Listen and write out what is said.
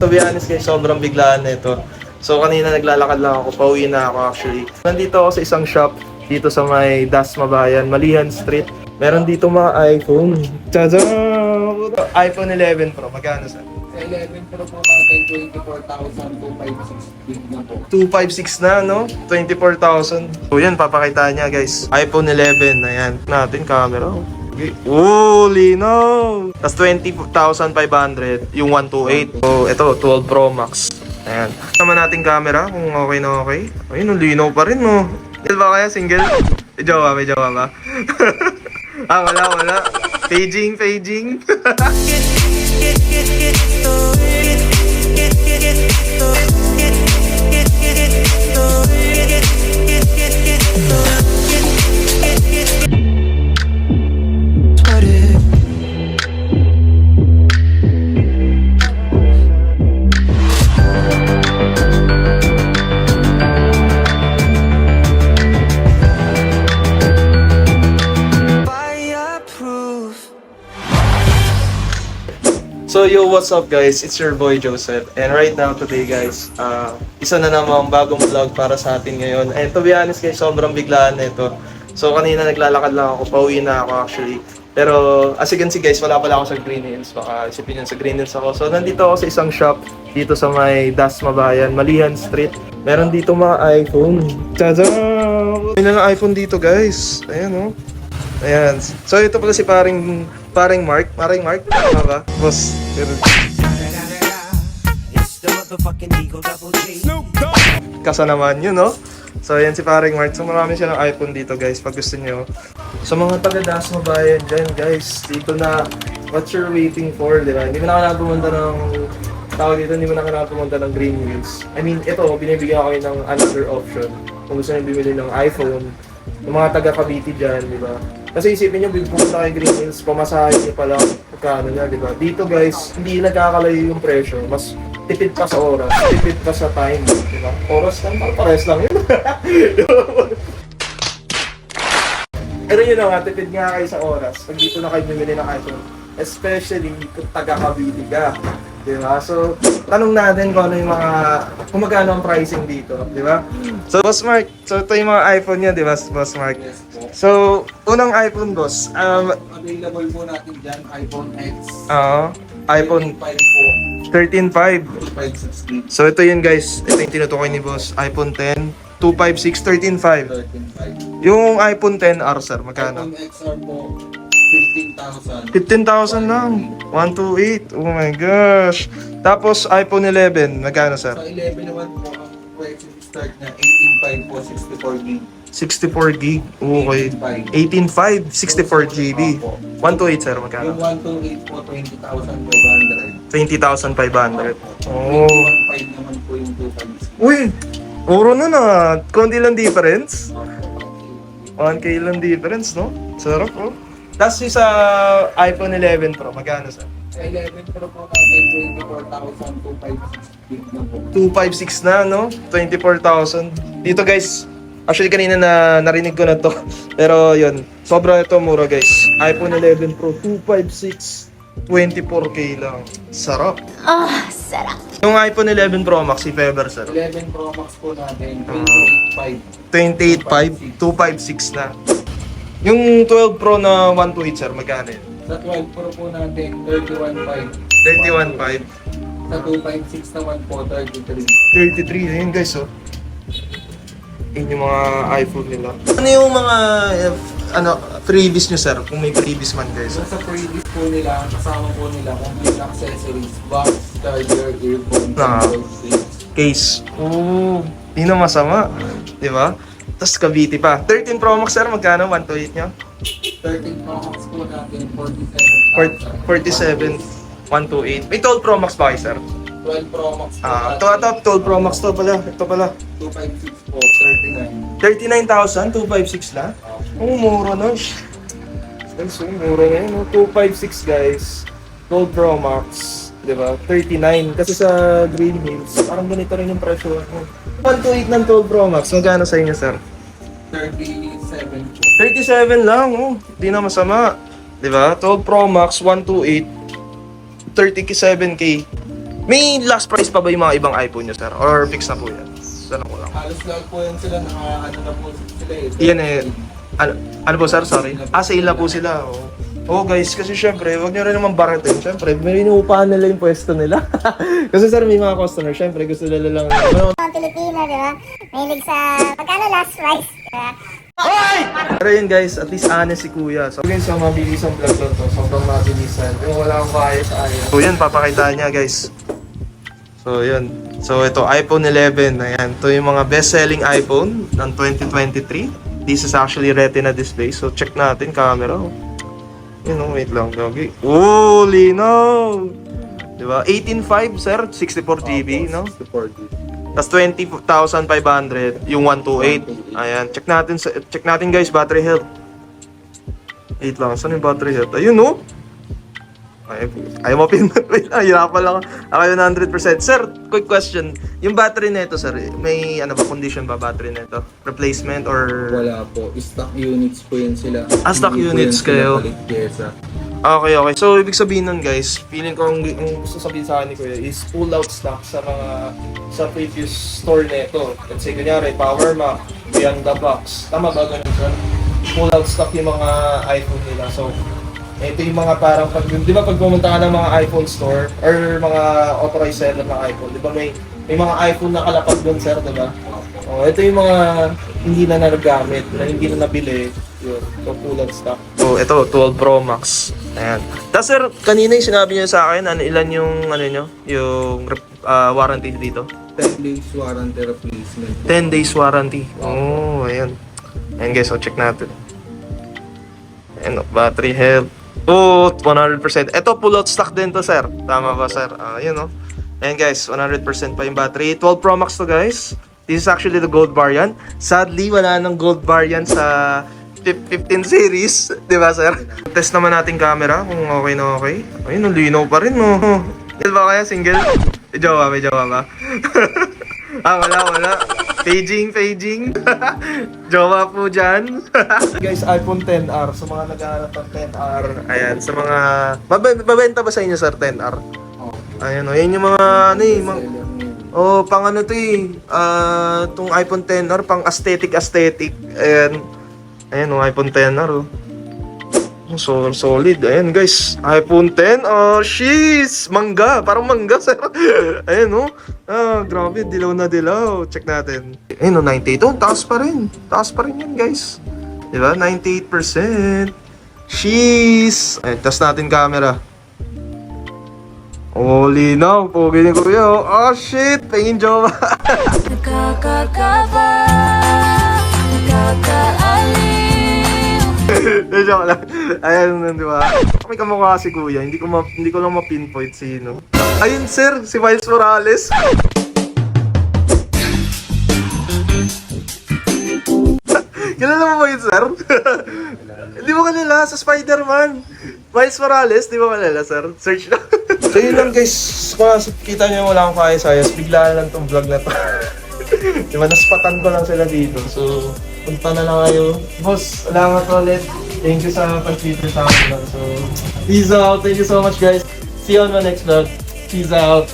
To be honest guys, sobrang biglaan na ito. So kanina naglalakad lang ako, pauwi na ako actually. Nandito ako sa isang shop dito sa may Dasma Bayan, Malihan Street. Meron dito mga iPhone. Tadam! iPhone 11 Pro, magkano sa? Sa 11 Pro po natin, 24,256 gig na po. 256 na, no? 24,000. So yan, papakita niya guys. iPhone 11, ayan. Natin, camera. Okay. Oh, lino! Tapos 20,500, yung 128. So, ito, 12 Pro Max. Ayan. Naman natin camera, kung okay na okay. Ayun, lino pa rin, no? Single ba kaya? Single? May jowa ba? Wala. Paging. So yo, what's up guys? It's your boy Joseph. And right now today guys, isa na namang bagong vlog para sa atin ngayon. And to be honest guys, sobrang biglaan na ito. So kanina naglalakad lang ako, pauwi na ako actually. Pero as you can see guys, wala pala ako sa Green Hills. Baka isipin yun sa Green Hills ako. So nandito ako sa isang shop dito sa may Dasma Bayan, Malihan Street. Meron dito mga iPhone. Tadam! May na iPhone dito guys. Ayan oh. Ayan. So ito pala si paring Mark. Tama ba? Boss. Kasa naman yun, no? So ayan si paring Mark. So marami siya ng iPhone dito guys pag gusto nyo. Sa mga taga-Dasma Bayan dyan guys, dito na what you're waiting for, di ba? Hindi mo na kailangan pumunta ng hindi mo na kailangan pumunta ng Green Hills. I mean, ito, binibigyan ko kayo ng another option. Kung gusto nyo bumili ng iPhone, yung mga taga-Cavite dyan, di ba? Kasi isipin nyo, pumunta kay Green Hills, pamasahe nyo pa lang pagkano niya, di ba? Dito guys, hindi nagkakalayo yung presyo. Mas tipid pa sa oras, tipid pa sa time, di ba? Oras lang, pares lang yun. Pero yun na nga, tipid nga kayo sa oras pag dito na kayo bumili ng iPhone. Especially kung taga-Cavite ka. Diba? So, tanong natin kung ano yung kung magkano ang pricing dito, di ba? So, Boss Mark, so ito yung mga iPhone niya, di ba, Boss Mark? Yes po. So, unang iPhone, boss. Available po natin dyan, iPhone X. iPhone 5 po. 13.5. 256 gig. So, ito yun guys. Ito yung tinutukoy ni boss. iPhone 10, 256, 13.5. 13.5. Yung iPhone 10R, sir, magkano? iPhone XR po, 15,000. 15,000 lang. 128. Oh my gosh. Tapos, iPhone 11, magkano, sir? Sa 11 naman po, ang price start na 18.5 po, 64 gig. 64 gig. Okay. 18.5, 64 GB. 128, sir, magkano? Yung 128 po, 20,500. 20,500. Oh. 21.5 naman po yung 256. Uy! Puro na na. Konti lang difference. 1K lang difference, no? Sarap, oh. Tapos yung sa iPhone 11 Pro, magkano, sir? Sa 11 Pro po natin, 24,256 gig na po. 256 na, no? 24,000. Dito, guys. Actually, kanina narinig ko na to. Pero, yun. Sobra ito mura, guys. iPhone 11 Pro, 256. 24K lang. Sarap. Sarap. Yung iPhone 11 Pro Max, si Feber, sir. 11 Pro Max po natin, 28.5. 28.5, 256 na. Yung 12 Pro na 128, sir, magkano yun? Sa 12 Pro po natin, 31.5. 31.5. Sa 256 naman po, 33. 33, ayun guys, oh. Yun yung mga iPhone nila. Ano yung mga, freebies nyo, sir? Kung may freebies man, guys. So sa previous po nila, kasama po nila complete accessories, box, charger, earphone, Case. Oo, di na masama. Di ba? Tapos Cavite pa. 13 Pro Max, sir, magkano? 128 nyo? 13 Pro Max po natin, 47, 47,000. 128. May 12 Pro Max ba kayo, sir? 12 Pro Max po Ito, 12 Pro Max to pala. Ito pala. 256 po, 39,000, 39. 256 na? Oo, mura na. Guys, mura na yun. 256 guys. 12 Pro Max. Diba? 39. Kasi sa Green Hills, parang ganito rin yung presyo. 128 ng 12 Pro Max. Magkano sa inyo, sir? 37 po. 37 lang. Oh, di na masama. Diba? 12 Pro Max, 128. 37K. May last price pa ba yung mga ibang iPhone nyo, sir? Or fix na po yan? Tanong ko lang. Halos lahat po yan sila, ano na po sila eh. Yan eh. Ano po, sir? Sorry. Sale na po sila. Oh guys, kasi syempre, wag nyo rin naman baratin. Syempre, may inuupahan nila yung pwesto nila. Kasi sir, may mga customer, syempre, gusto nila lang. Mga Pilipino, di ba? Mahilig sa magkano last price, di ba? Pero yun guys, at least honest si kuya. So guys, so mabilis ang vlog lang to. Sobrang mabilisan. Yung wala akong kaya sa akin. So yun, papakita niya guys. So yun. So ito, iPhone 11. Ayan. Ito yung mga best-selling iPhone ng 2023. This is actually Retina display. So check natin, camera. Yun know, wait lang. Gagi. Oh, linaw! Diba? 18.5 sir, 64 GB, no? 64 GB. Tapos 20,500 yung 128. Ayan, check natin guys, battery health. 8 lang, saan yung battery health? Ayun no? Ayaw mo pin. Hirapan lang ako yun 100%. Sir, quick question. Yung battery nito sir, may ano ba condition ba battery nito? Replacement or Wala po. Stock units po yan sila. Stock Hindi po units yan sila kayo. palit pyesa. Okay. So, ibig sabihin nun guys, feeling ko ang gusto sabihin sa akin ni Kuya is pull out stock sa previous store nito. Let's say, kunyari, Power Mac, Beyond the Box. Tama ba ganun sir? Pull out stock yung mga iPhone nila. So, ito yung mga parang, di ba pag pumunta ka ng mga iPhone store or mga authorized seller ng iPhone, di ba may mga iPhone na kalapag doon sir, di ba? Oh, ito yung mga hindi na nagagamit, na hindi na nabili. Yun, so pull out stock. So, ito, 12 Pro Max. Ayan. Tapos sir, kanina yung sinabi niyo sa akin, ilan yung, yung warranty dito? 10 days warranty replacement. 10 days warranty. Oh, ayan. Ayan guys, so check natin. Ayan, battery health. Oh, 100%. Ito, pull out stock din to sir. Tama ba sir? Ayan oh. Ayan guys, 100% pa yung battery. 12 Pro Max to guys. This is actually the gold variant. Sadly, wala nang gold variant sa 15 series, di ba sir? Test naman natin camera kung okay na okay. Ayun, linaw pa rin no. Single ba kaya? Single? May jowa ba? Wala. Paging. Jowa po dyan. Guys, iPhone 10R. Sa mga naghahanap ng 10R. Ayan, sa mga... Babenta ba sa inyo sir, 10R? Ayan o, yan yung mga... pang ano to itong iPhone 10R, pang aesthetic. Ayan o, iPhone 10R o. So solid. Ayan guys, iPhone 10. Oh, sheesh! Mangga, parang mangga sir. Ayan o. Grabe, dilaw na dilaw. Check natin. Ayan o, 98. Oh, taas pa rin yan guys. Diba? 98%. Sheesh! Ayan, test natin camera. Oh, linaw. Pogi ni kuya. Oh, shit! Pengin jowa. Nakakakaba, nakakaaliw. Joke lang. Ayan, di ba? May kamukha si kuya. Hindi ko lang ma-pinpoint sino. Ayun, sir. Si Miles Morales. Kilala mo ba yun, sir? Hindi mo kalala sa Spider-Man. Miles Morales, di mo kalala, sir? Search lang. So yun lang guys. Kung kita nyo wala akong kaya sayas, bigla lang tong vlog na to. Diba, naspatan ko lang sila dito. So, punta na lang kayo. Boss, salamat ulit. Thank you sa pag-feature sa akin. So, peace out. Thank you so much guys. See you on my next vlog. Peace out.